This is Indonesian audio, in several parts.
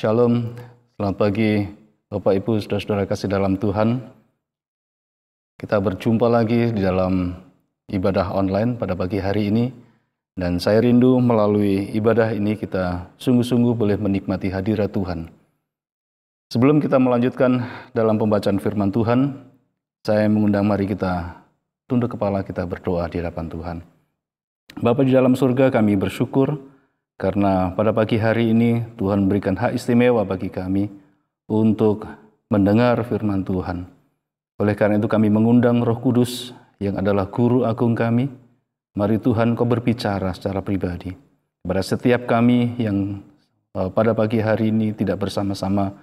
Shalom, selamat pagi Bapak Ibu Saudara-saudara kasih dalam Tuhan. Kita berjumpa lagi di dalam ibadah online pada pagi hari ini. Dan saya rindu melalui ibadah ini kita sungguh-sungguh boleh menikmati hadirat Tuhan. Sebelum kita melanjutkan dalam pembacaan firman Tuhan, saya mengundang mari kita tunduk kepala, kita berdoa di hadapan Tuhan. Bapa di dalam surga, kami bersyukur karena pada pagi hari ini Tuhan memberikan hak istimewa bagi kami untuk mendengar firman Tuhan. Oleh karena itu kami mengundang Roh Kudus yang adalah Guru Agung kami. Mari Tuhan Kau berbicara secara pribadi kepada setiap kami yang pada pagi hari ini tidak bersama-sama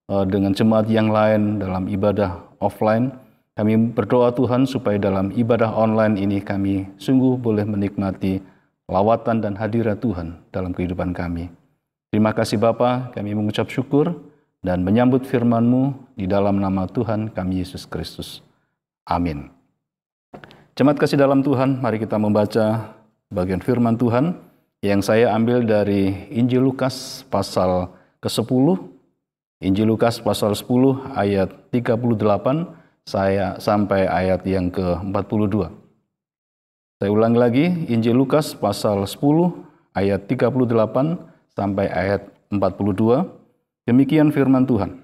dengan jemaat yang lain dalam ibadah offline. Kami berdoa Tuhan supaya dalam ibadah online ini kami sungguh boleh menikmati lawatan dan hadirat Tuhan dalam kehidupan kami. Terima kasih Bapa, kami mengucap syukur dan menyambut firman-Mu di dalam nama Tuhan kami Yesus Kristus. Amin. Jemaat kasih dalam Tuhan, mari kita membaca bagian firman Tuhan yang saya ambil dari Injil Lukas pasal ke-10. Injil Lukas pasal 10 ayat 38 sampai ayat yang ke-42. Saya ulang lagi, Injil Lukas pasal 10 ayat 38 sampai ayat 42. Demikian firman Tuhan.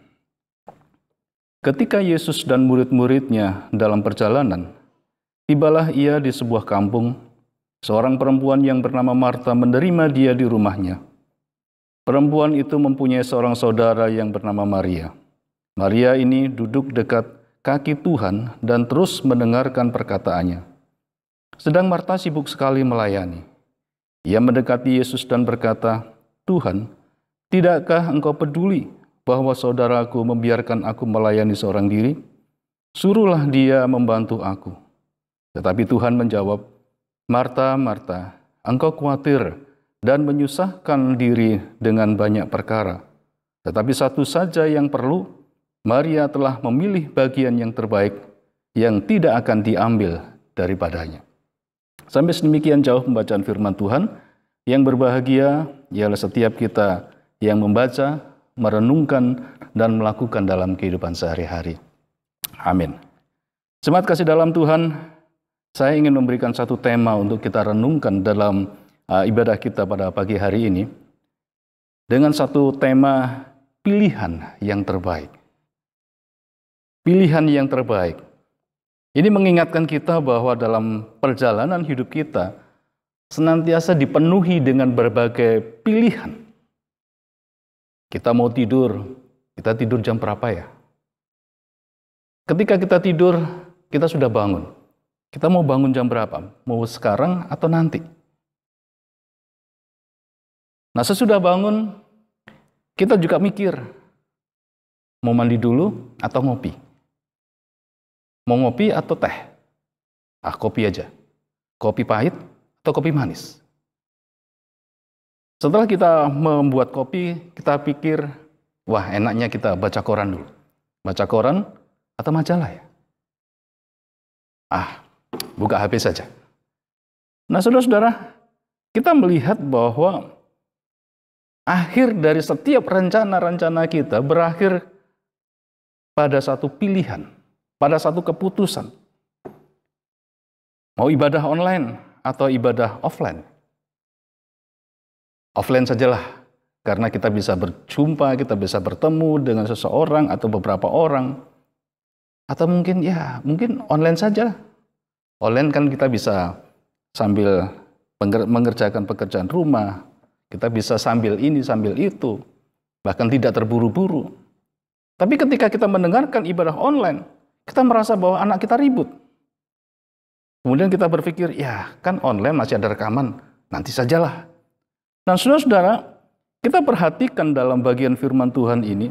Ketika Yesus dan murid-muridnya dalam perjalanan, tibalah ia di sebuah kampung. Seorang perempuan yang bernama Marta menerima dia di rumahnya. Perempuan itu mempunyai seorang saudara yang bernama Maria. Maria ini duduk dekat kaki Tuhan dan terus mendengarkan perkataannya. Sedang Marta sibuk sekali melayani. Ia mendekati Yesus dan berkata, "Tuhan, tidakkah Engkau peduli bahwa saudaraku membiarkan aku melayani seorang diri? Suruhlah dia membantu aku." Tetapi Tuhan menjawab, "Marta, Marta, engkau khawatir dan menyusahkan diri dengan banyak perkara. Tetapi satu saja yang perlu, Maria telah memilih bagian yang terbaik yang tidak akan diambil daripadanya." Sampai sedemikian jauh pembacaan firman Tuhan. Yang berbahagia ialah setiap kita yang membaca, merenungkan, dan melakukan dalam kehidupan sehari-hari. Amin. Jemaat kasih dalam Tuhan, saya ingin memberikan satu tema untuk kita renungkan dalam ibadah kita pada pagi hari ini. Dengan satu tema pilihan yang terbaik. Pilihan yang terbaik. Ini mengingatkan kita bahwa dalam perjalanan hidup kita senantiasa dipenuhi dengan berbagai pilihan. Kita mau tidur, kita tidur jam berapa ya? Ketika kita tidur, kita sudah bangun. Kita mau bangun jam berapa? Mau sekarang atau nanti? Nah, sesudah bangun, kita juga mikir, mau mandi dulu atau ngopi? Mau ngopi atau teh? Kopi aja. Kopi pahit atau kopi manis? Setelah kita membuat kopi, kita pikir, wah enaknya kita baca koran dulu. Baca koran atau majalah ya? Buka HP saja. Nah saudara-saudara, kita melihat bahwa akhir dari setiap rencana-rencana kita berakhir pada satu pilihan. Pada satu keputusan. Mau ibadah online atau ibadah offline? Offline sajalah. Karena kita bisa berjumpa, kita bisa bertemu dengan seseorang atau beberapa orang. Atau mungkin online saja. Online kan kita bisa sambil mengerjakan pekerjaan rumah. Kita bisa sambil ini, sambil itu. Bahkan tidak terburu-buru. Tapi ketika kita mendengarkan ibadah online, kita merasa bahwa anak kita ribut. Kemudian kita berpikir, ya kan online masih ada rekaman, nanti sajalah. Nah saudara-saudara, kita perhatikan dalam bagian firman Tuhan ini,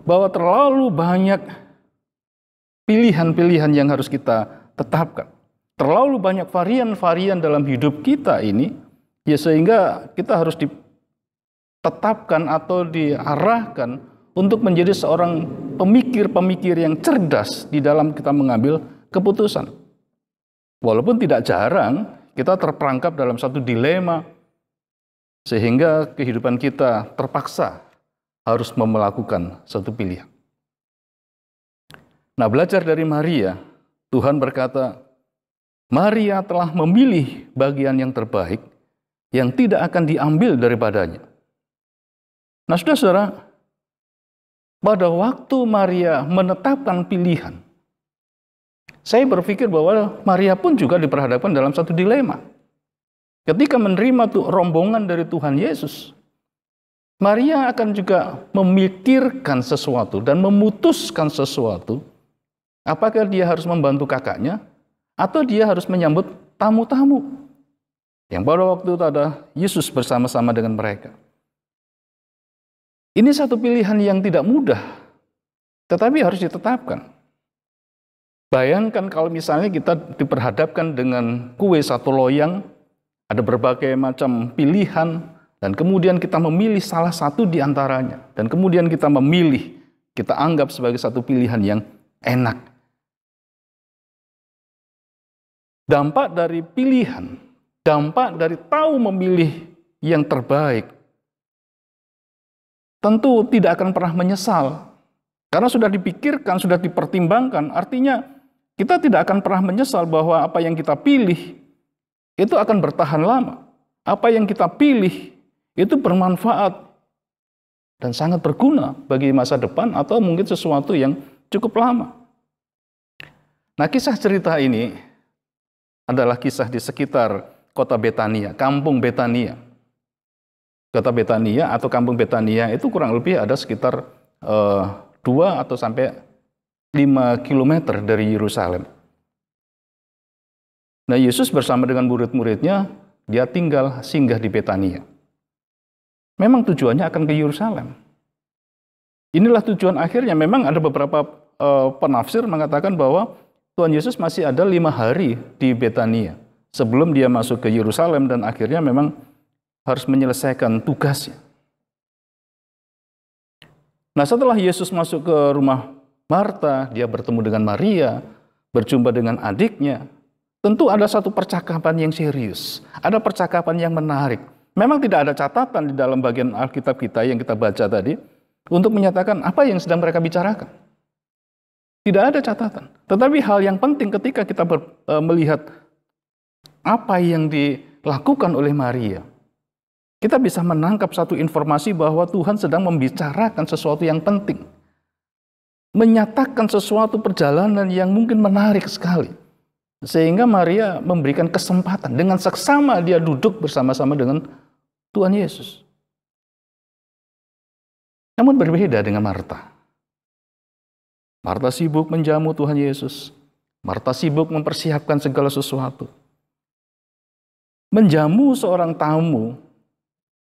bahwa terlalu banyak pilihan-pilihan yang harus kita tetapkan. Terlalu banyak varian-varian dalam hidup kita ini, ya sehingga kita harus ditetapkan atau diarahkan untuk menjadi seorang pemikir-pemikir yang cerdas di dalam kita mengambil keputusan. Walaupun tidak jarang kita terperangkap dalam satu dilema sehingga kehidupan kita terpaksa harus melakukan satu pilihan. Nah, belajar dari Maria, Tuhan berkata, Maria telah memilih bagian yang terbaik yang tidak akan diambil daripadanya. Nah, saudara-saudara, pada waktu Maria menetapkan pilihan, saya berpikir bahwa Maria pun juga diperhadapkan dalam satu dilema. Ketika menerima rombongan dari Tuhan Yesus, Maria akan juga memikirkan sesuatu dan memutuskan sesuatu. Apakah dia harus membantu kakaknya atau dia harus menyambut tamu-tamu yang pada waktu itu ada Yesus bersama-sama dengan mereka. Ini satu pilihan yang tidak mudah, tetapi harus ditetapkan. Bayangkan kalau misalnya kita diperhadapkan dengan kue satu loyang, ada berbagai macam pilihan, dan kemudian kita memilih salah satu di antaranya. Dan kemudian kita memilih, kita anggap sebagai satu pilihan yang enak. Dampak dari pilihan, dampak dari tahu memilih yang terbaik, tentu tidak akan pernah menyesal. Karena sudah dipikirkan, sudah dipertimbangkan, artinya kita tidak akan pernah menyesal bahwa apa yang kita pilih itu akan bertahan lama. Apa yang kita pilih itu bermanfaat dan sangat berguna bagi masa depan atau mungkin sesuatu yang cukup lama. Nah, kisah cerita ini adalah kisah di sekitar kota Betania, kampung Betania. Kota Betania atau kampung Betania itu kurang lebih ada sekitar 2 atau sampai 5 kilometer dari Yerusalem. Nah, Yesus bersama dengan murid-muridnya, dia tinggal singgah di Betania. Memang tujuannya akan ke Yerusalem. Inilah tujuan akhirnya. Memang ada beberapa penafsir mengatakan bahwa Tuhan Yesus masih ada 5 hari di Betania sebelum dia masuk ke Yerusalem dan akhirnya memang harus menyelesaikan tugasnya. Nah, setelah Yesus masuk ke rumah Marta, dia bertemu dengan Maria, berjumpa dengan adiknya. Tentu ada satu percakapan yang serius, ada percakapan yang menarik. Memang tidak ada catatan di dalam bagian Alkitab kita yang kita baca tadi untuk menyatakan apa yang sedang mereka bicarakan. Tidak ada catatan. Tetapi hal yang penting ketika kita melihat apa yang dilakukan oleh Maria, kita bisa menangkap satu informasi bahwa Tuhan sedang membicarakan sesuatu yang penting. Menyatakan sesuatu perjalanan yang mungkin menarik sekali. Sehingga Maria memberikan kesempatan. Dengan seksama dia duduk bersama-sama dengan Tuhan Yesus. Namun berbeda dengan Marta. Marta sibuk menjamu Tuhan Yesus. Marta sibuk mempersiapkan segala sesuatu. Menjamu seorang tamu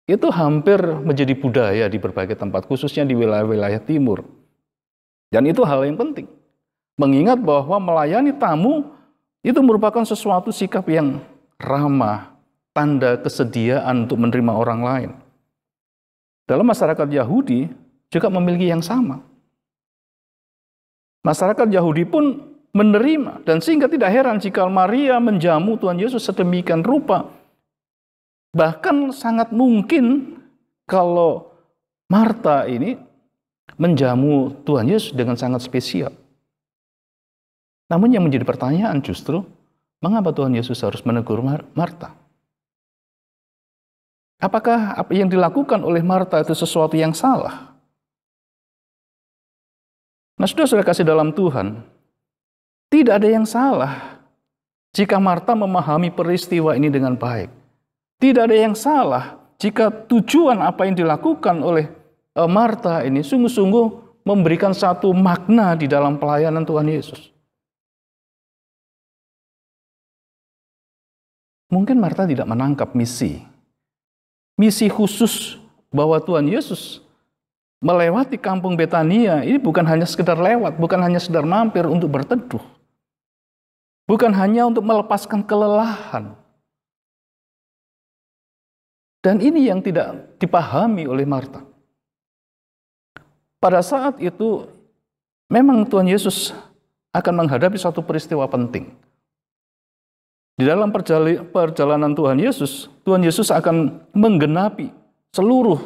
itu hampir menjadi budaya di berbagai tempat, khususnya di wilayah-wilayah timur. Dan itu hal yang penting. Mengingat bahwa melayani tamu itu merupakan sesuatu sikap yang ramah, tanda kesediaan untuk menerima orang lain. Dalam masyarakat Yahudi juga memiliki yang sama. Masyarakat Yahudi pun menerima, dan sehingga tidak heran jika Maria menjamu Tuhan Yesus sedemikian rupa. Bahkan sangat mungkin kalau Marta ini menjamu Tuhan Yesus dengan sangat spesial. Namun yang menjadi pertanyaan justru, mengapa Tuhan Yesus harus menegur Marta? Apakah apa yang dilakukan oleh Marta itu sesuatu yang salah? Nah, sudah kasih dalam Tuhan, tidak ada yang salah jika Marta memahami peristiwa ini dengan baik. Tidak ada yang salah jika tujuan apa yang dilakukan oleh Marta ini sungguh-sungguh memberikan satu makna di dalam pelayanan Tuhan Yesus. Mungkin Marta tidak menangkap misi khusus bahwa Tuhan Yesus melewati kampung Betania ini bukan hanya sekedar lewat, bukan hanya sekedar mampir untuk berteduh. Bukan hanya untuk melepaskan kelelahan. Dan ini yang tidak dipahami oleh Marta. Pada saat itu memang Tuhan Yesus akan menghadapi suatu peristiwa penting. Di dalam perjalanan Tuhan Yesus akan menggenapi seluruh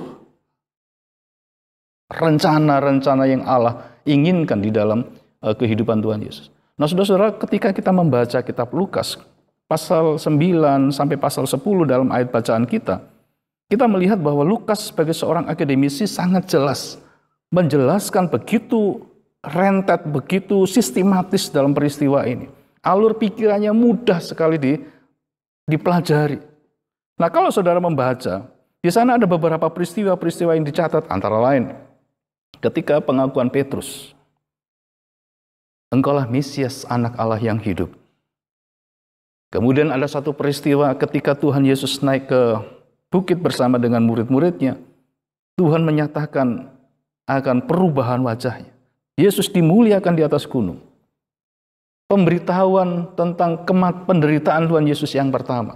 rencana-rencana yang Allah inginkan di dalam kehidupan Tuhan Yesus. Nah, saudara-saudara, ketika kita membaca kitab Lukas pasal 9 sampai pasal 10 dalam ayat bacaan kita melihat bahwa Lukas sebagai seorang akademisi sangat jelas menjelaskan begitu rentet, begitu sistematis dalam peristiwa ini. Alur pikirannya mudah sekali dipelajari. Nah, kalau saudara membaca, di sana ada beberapa peristiwa-peristiwa yang dicatat, antara lain ketika pengakuan Petrus, "Engkaulah Mesias, anak Allah yang hidup." Kemudian ada satu peristiwa ketika Tuhan Yesus naik ke bukit bersama dengan murid-muridnya. Tuhan menyatakan akan perubahan wajahnya. Yesus dimuliakan di atas gunung. Pemberitahuan tentang penderitaan Tuhan Yesus yang pertama.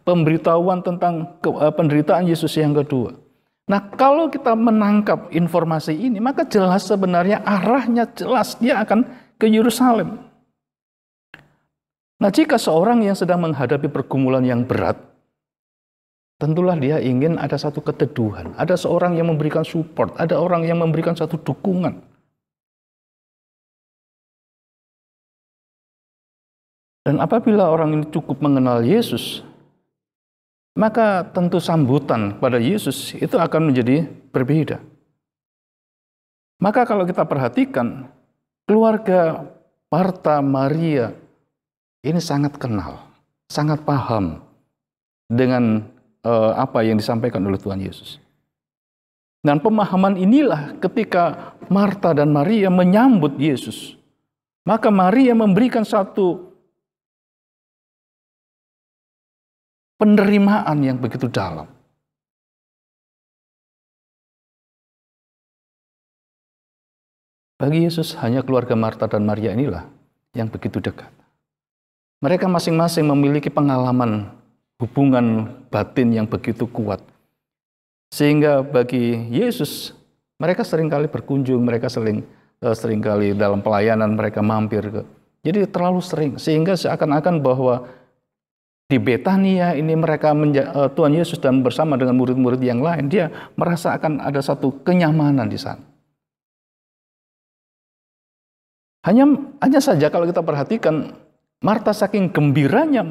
Pemberitahuan tentang penderitaan Yesus yang kedua. Nah, kalau kita menangkap informasi ini, maka jelas sebenarnya arahnya jelas, dia akan ke Yerusalem. Nah, jika seorang yang sedang menghadapi pergumulan yang berat, tentulah dia ingin ada satu keteduhan, ada seorang yang memberikan support, ada orang yang memberikan satu dukungan. Dan apabila orang ini cukup mengenal Yesus, maka tentu sambutan pada Yesus itu akan menjadi berbeda. Maka kalau kita perhatikan, keluarga Marta, Maria ini sangat kenal, sangat paham dengan apa yang disampaikan oleh Tuhan Yesus. Dan pemahaman inilah ketika Marta dan Maria menyambut Yesus, maka Maria memberikan satu penerimaan yang begitu dalam. Bagi Yesus hanya keluarga Marta dan Maria inilah yang begitu dekat. Mereka masing-masing memiliki pengalaman hubungan batin yang begitu kuat. Sehingga bagi Yesus, mereka seringkali berkunjung, mereka seringkali dalam pelayanan mereka mampir ke. Jadi terlalu sering, sehingga seakan-akan bahwa di Betania ini Tuhan Yesus dan bersama dengan murid-murid yang lain, dia merasa akan ada satu kenyamanan di sana. Hanya saja kalau kita perhatikan, Marta saking gembiranya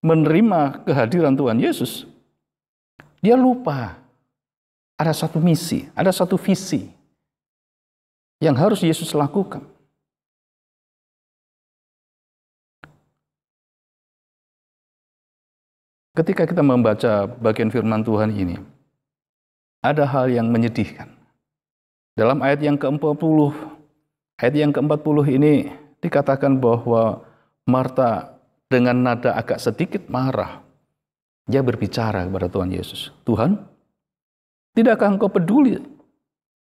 menerima kehadiran Tuhan Yesus, dia lupa ada satu misi, ada satu visi yang harus Yesus lakukan. Ketika kita membaca bagian firman Tuhan ini, ada hal yang menyedihkan. Dalam ayat yang ke-40 ini dikatakan bahwa Marta dengan nada agak sedikit marah, dia berbicara kepada Tuhan Yesus. "Tuhan, tidakkah engkau peduli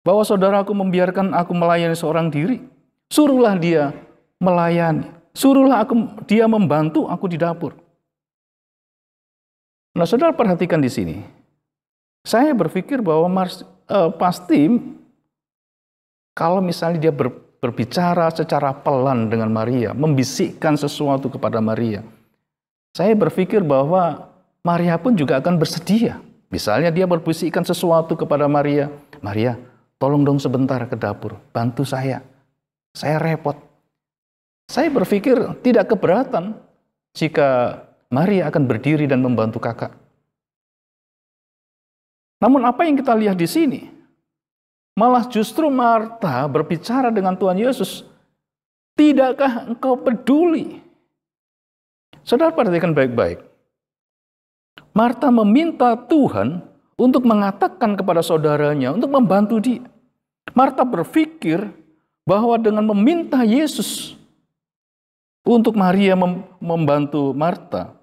bahwa saudaraku membiarkan aku melayani seorang diri? Suruhlah dia melayani. Suruhlah dia membantu aku di dapur." Nah, saudara perhatikan di sini. Saya berpikir bahwa pasti kalau misalnya dia berbicara secara pelan dengan Maria, membisikkan sesuatu kepada Maria, saya berpikir bahwa Maria pun juga akan bersedia. Misalnya dia berbisikkan sesuatu kepada Maria, "Maria, tolong dong sebentar ke dapur, bantu saya repot." Saya berpikir tidak keberatan jika Maria akan berdiri dan membantu kakak. Namun apa yang kita lihat di sini? Malah justru Marta berbicara dengan Tuhan Yesus. "Tidakkah engkau peduli?" Saudara perhatikan baik-baik. Marta meminta Tuhan untuk mengatakan kepada saudaranya, untuk membantu dia. Marta berpikir bahwa dengan meminta Yesus untuk Maria membantu Marta,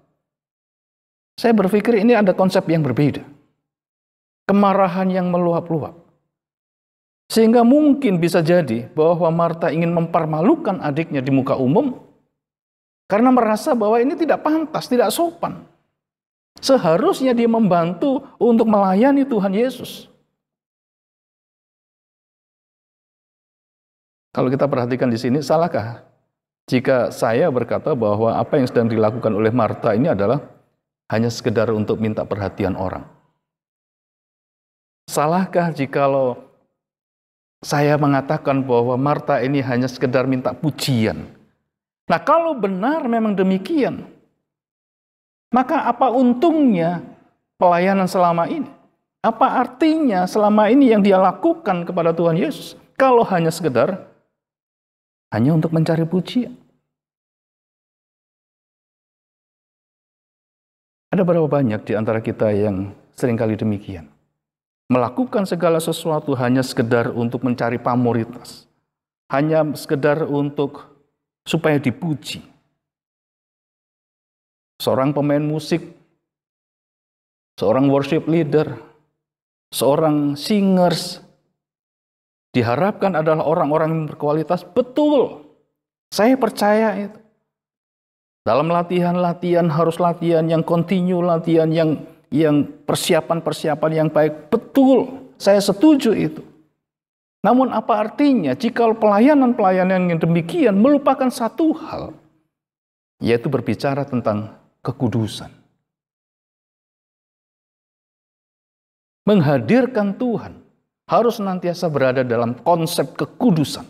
saya berpikir ini ada konsep yang berbeda. Kemarahan yang meluap-luap. Sehingga mungkin bisa jadi bahwa Marta ingin mempermalukan adiknya di muka umum karena merasa bahwa ini tidak pantas, tidak sopan. Seharusnya dia membantu untuk melayani Tuhan Yesus. Kalau kita perhatikan di sini, salahkah jika saya berkata bahwa apa yang sedang dilakukan oleh Marta ini adalah hanya sekedar untuk minta perhatian orang? Salahkah jikalau saya mengatakan bahwa Marta ini hanya sekedar minta pujian. Nah, kalau benar memang demikian, maka apa untungnya pelayanan selama ini? Apa artinya selama ini yang dia lakukan kepada Tuhan Yesus? Kalau hanya sekedar hanya untuk mencari pujian. Ada berapa banyak di antara kita yang seringkali demikian? Melakukan segala sesuatu hanya sekedar untuk mencari pamoritas. Hanya sekedar untuk supaya dipuji. Seorang pemain musik, seorang worship leader, seorang singers, diharapkan adalah orang-orang yang berkualitas. Betul, saya percaya itu. Dalam latihan-latihan harus latihan yang kontinu, latihan yang persiapan-persiapan yang baik. Betul, saya setuju itu. Namun apa artinya jika pelayanan-pelayanan yang demikian melupakan satu hal, yaitu berbicara tentang kekudusan. Menghadirkan Tuhan harus senantiasa berada dalam konsep kekudusan.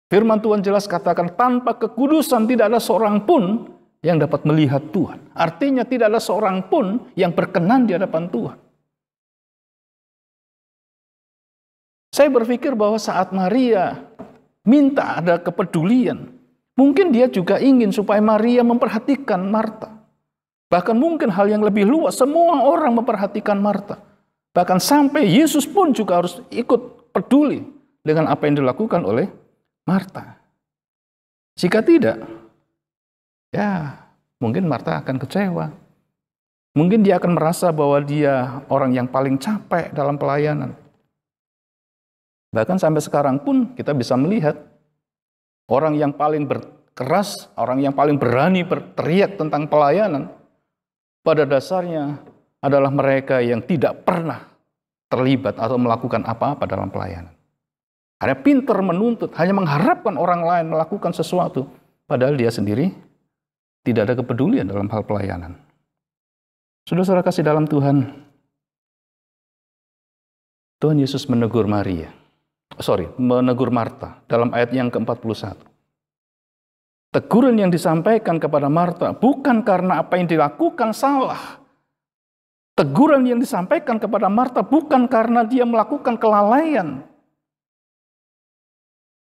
Firman Tuhan jelas katakan, tanpa kekudusan tidak ada seorang pun yang dapat melihat Tuhan. Artinya tidak ada seorang pun yang berkenan di hadapan Tuhan. Saya berpikir bahwa saat Maria minta ada kepedulian, mungkin dia juga ingin supaya Maria memperhatikan Marta. Bahkan mungkin hal yang lebih luas, semua orang memperhatikan Marta. Bahkan sampai Yesus pun juga harus ikut peduli dengan apa yang dilakukan oleh Marta. Jika tidak, ya mungkin Marta akan kecewa. Mungkin dia akan merasa bahwa dia orang yang paling capek dalam pelayanan. Bahkan sampai sekarang pun kita bisa melihat orang yang paling berkeras, orang yang paling berani berteriak tentang pelayanan, pada dasarnya adalah mereka yang tidak pernah terlibat atau melakukan apa-apa dalam pelayanan. Hanya pintar menuntut, hanya mengharapkan orang lain melakukan sesuatu, padahal dia sendiri tidak ada kepedulian dalam hal pelayanan. Saudara-saudara kasih dalam Tuhan, Tuhan Yesus menegur Marta dalam ayat yang ke-41. Teguran yang disampaikan kepada Marta bukan karena apa yang dilakukan salah. Teguran yang disampaikan kepada Marta bukan karena dia melakukan kelalaian.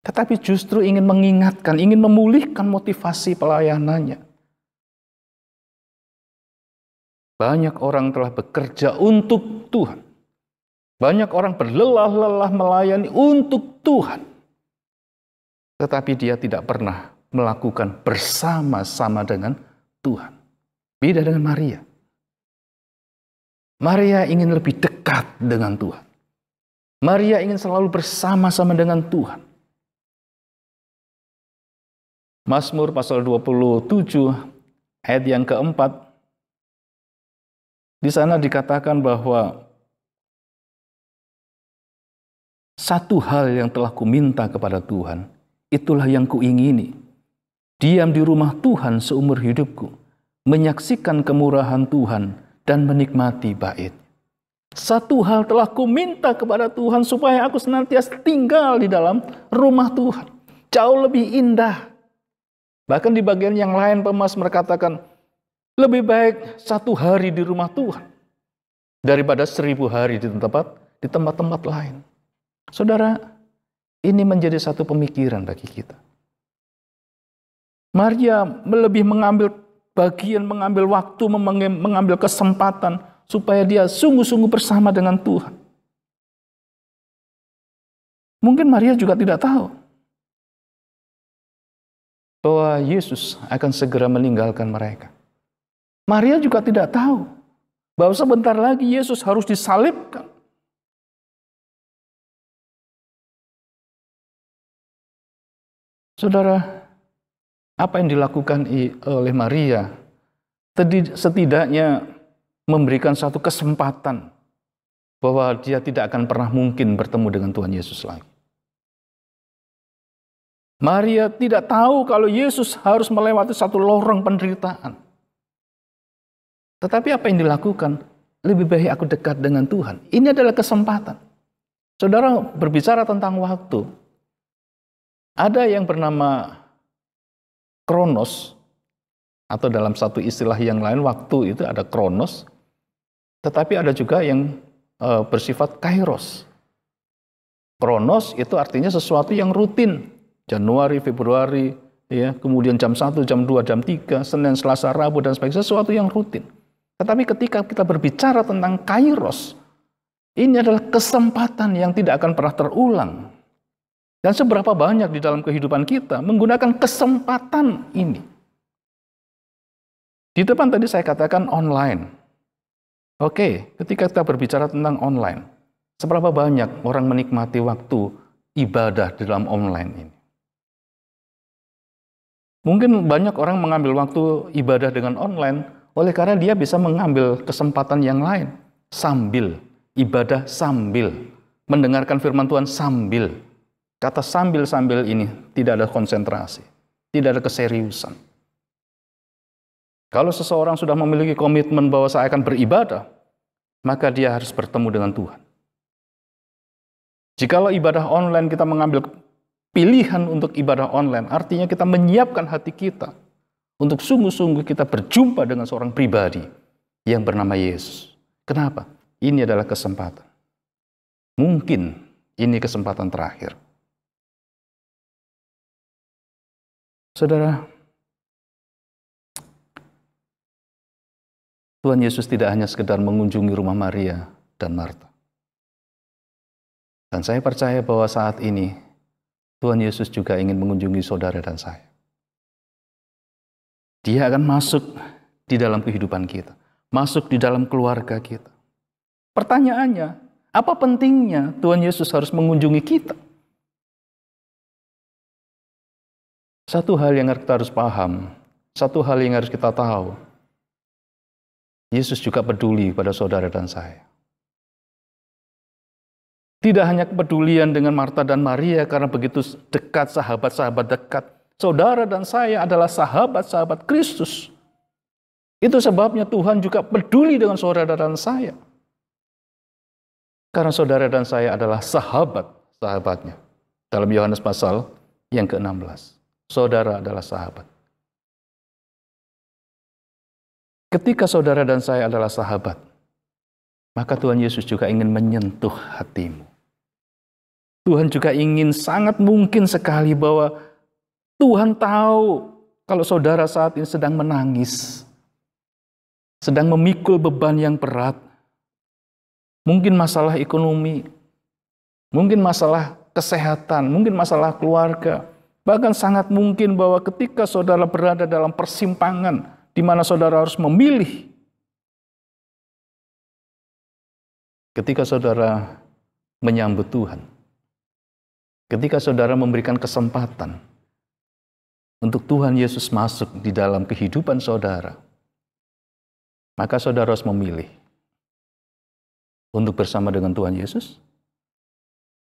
Tetapi justru ingin mengingatkan, ingin memulihkan motivasi pelayanannya. Banyak orang telah bekerja untuk Tuhan. Banyak orang berlelah-lelah melayani untuk Tuhan. Tetapi dia tidak pernah melakukan bersama-sama dengan Tuhan. Beda dengan Maria. Maria ingin lebih dekat dengan Tuhan. Maria ingin selalu bersama-sama dengan Tuhan. Mazmur pasal 27 ayat yang keempat, di sana dikatakan bahwa satu hal yang telah kuminta kepada Tuhan, itulah yang kuingini, diam di rumah Tuhan seumur hidupku, menyaksikan kemurahan Tuhan dan menikmati bait. Satu hal telah kuminta kepada Tuhan supaya aku senantiasa tinggal di dalam rumah Tuhan. Jauh lebih indah. Bahkan di bagian yang lain pemazmur katakan, lebih baik 1 hari di rumah Tuhan daripada 1000 hari di tempat-tempat lain. Saudara, ini menjadi satu pemikiran bagi kita. Maria lebih mengambil bagian, mengambil waktu, mengambil kesempatan supaya dia sungguh-sungguh bersama dengan Tuhan. Mungkin Maria juga tidak tahu bahwa Yesus akan segera meninggalkan mereka. Maria juga tidak tahu bahwa sebentar lagi Yesus harus disalibkan. Saudara, apa yang dilakukan oleh Maria setidaknya memberikan satu kesempatan bahwa dia tidak akan pernah mungkin bertemu dengan Tuhan Yesus lagi. Maria tidak tahu kalau Yesus harus melewati satu lorong penderitaan. Tetapi apa yang dilakukan? Lebih baik aku dekat dengan Tuhan. Ini adalah kesempatan. Saudara berbicara tentang waktu. Ada yang bernama kronos, atau dalam satu istilah yang lain, waktu itu ada kronos, tetapi ada juga yang bersifat kairos. Kronos itu artinya sesuatu yang rutin. Januari, Februari, ya, kemudian jam 1, jam 2, jam 3, Senin, Selasa, Rabu, dan sebagainya, sesuatu yang rutin. Tetapi ketika kita berbicara tentang kairos, ini adalah kesempatan yang tidak akan pernah terulang. Dan seberapa banyak di dalam kehidupan kita menggunakan kesempatan ini. Di depan tadi saya katakan online. Oke, ketika kita berbicara tentang online, seberapa banyak orang menikmati waktu ibadah di dalam online ini? Mungkin banyak orang mengambil waktu ibadah dengan online oleh karena dia bisa mengambil kesempatan yang lain. Sambil, ibadah sambil, mendengarkan firman Tuhan sambil. Kata sambil-sambil ini tidak ada konsentrasi, tidak ada keseriusan. Kalau seseorang sudah memiliki komitmen bahwa saya akan beribadah, maka dia harus bertemu dengan Tuhan. Jikalau ibadah online kita mengambil pilihan untuk ibadah online, artinya kita menyiapkan hati kita untuk sungguh-sungguh kita berjumpa dengan seorang pribadi yang bernama Yesus. Kenapa? Ini adalah kesempatan. Mungkin ini kesempatan terakhir. Saudara, Tuhan Yesus tidak hanya sekedar mengunjungi rumah Maria dan Marta. Dan saya percaya bahwa saat ini Tuhan Yesus juga ingin mengunjungi saudara dan saya. Dia akan masuk di dalam kehidupan kita, masuk di dalam keluarga kita. Pertanyaannya, apa pentingnya Tuhan Yesus harus mengunjungi kita? Satu hal yang kita harus paham, satu hal yang harus kita tahu, Yesus juga peduli pada saudara dan saya. Tidak hanya kepedulian dengan Marta dan Maria karena begitu dekat, sahabat-sahabat dekat. Saudara dan saya adalah sahabat-sahabat Kristus. Itu sebabnya Tuhan juga peduli dengan saudara dan saya. Karena saudara dan saya adalah sahabat-sahabatnya. Dalam Yohanes pasal yang ke-16. Saudara adalah sahabat. Ketika saudara dan saya adalah sahabat, maka Tuhan Yesus juga ingin menyentuh hatimu. Tuhan juga ingin, sangat mungkin sekali bahwa Tuhan tahu kalau saudara saat ini sedang menangis, sedang memikul beban yang berat. Mungkin masalah ekonomi, mungkin masalah kesehatan, mungkin masalah keluarga. Bahkan sangat mungkin bahwa ketika saudara berada dalam persimpangan, di mana saudara harus memilih. Ketika saudara menyambut Tuhan, ketika saudara memberikan kesempatan untuk Tuhan Yesus masuk di dalam kehidupan saudara, maka saudara harus memilih untuk bersama dengan Tuhan Yesus,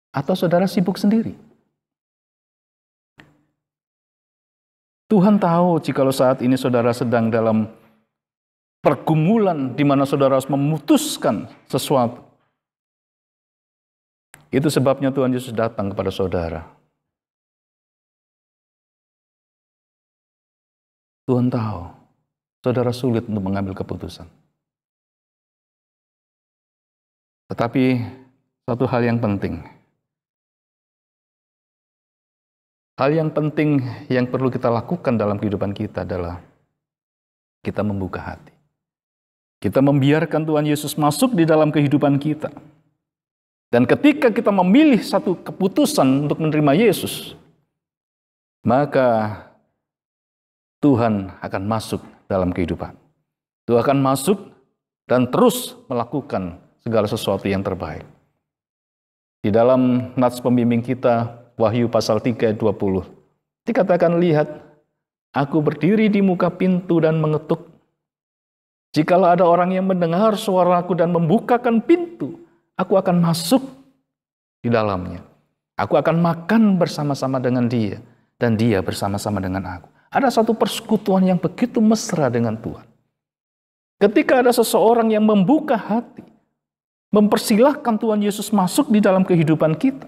atau saudara sibuk sendiri. Tuhan tahu jikalau saat ini saudara sedang dalam pergumulan di mana saudara harus memutuskan sesuatu. Itu sebabnya Tuhan Yesus datang kepada saudara. Tuhan tahu saudara sulit untuk mengambil keputusan. Tetapi satu hal yang penting. Hal yang penting yang perlu kita lakukan dalam kehidupan kita adalah kita membuka hati. Kita membiarkan Tuhan Yesus masuk di dalam kehidupan kita. Dan ketika kita memilih satu keputusan untuk menerima Yesus, maka Tuhan akan masuk dalam kehidupan. Tuhan akan masuk dan terus melakukan segala sesuatu yang terbaik. Di dalam nats pembimbing kita, Wahyu pasal 3 ayat 20, dikatakan, lihat, aku berdiri di muka pintu dan mengetuk. Jikalau ada orang yang mendengar suaraku dan membukakan pintu, aku akan masuk di dalamnya. Aku akan makan bersama-sama dengan dia, dan dia bersama-sama dengan aku. Ada satu persekutuan yang begitu mesra dengan Tuhan. Ketika ada seseorang yang membuka hati, mempersilahkan Tuhan Yesus masuk di dalam kehidupan kita,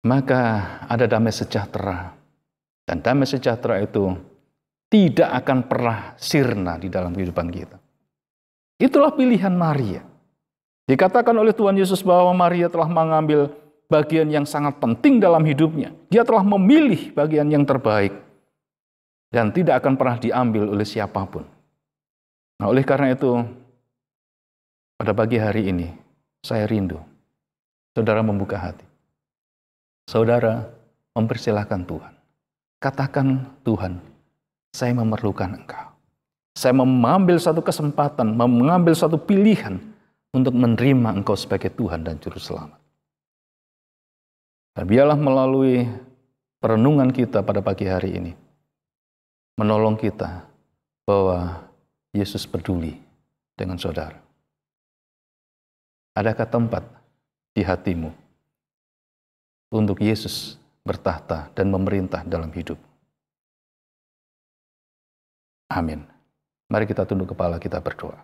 maka ada damai sejahtera. Dan damai sejahtera itu tidak akan pernah sirna di dalam kehidupan kita. Itulah pilihan Maria. Dikatakan oleh Tuhan Yesus bahwa Maria telah mengambil bagian yang sangat penting dalam hidupnya. Dia telah memilih bagian yang terbaik dan tidak akan pernah diambil oleh siapapun. Nah, oleh karena itu, pada pagi hari ini, saya rindu saudara membuka hati. Saudara mempersilahkan Tuhan. Katakan, Tuhan, saya memerlukan Engkau. Saya mengambil satu kesempatan, mengambil satu pilihan untuk menerima Engkau sebagai Tuhan dan Juru Selamat. Dan biarlah melalui perenungan kita pada pagi hari ini, menolong kita bahwa Yesus peduli dengan saudara. Adakah tempat di hatimu untuk Yesus bertahta dan memerintah dalam hidup? Amin. Mari kita tunduk kepala, kita berdoa.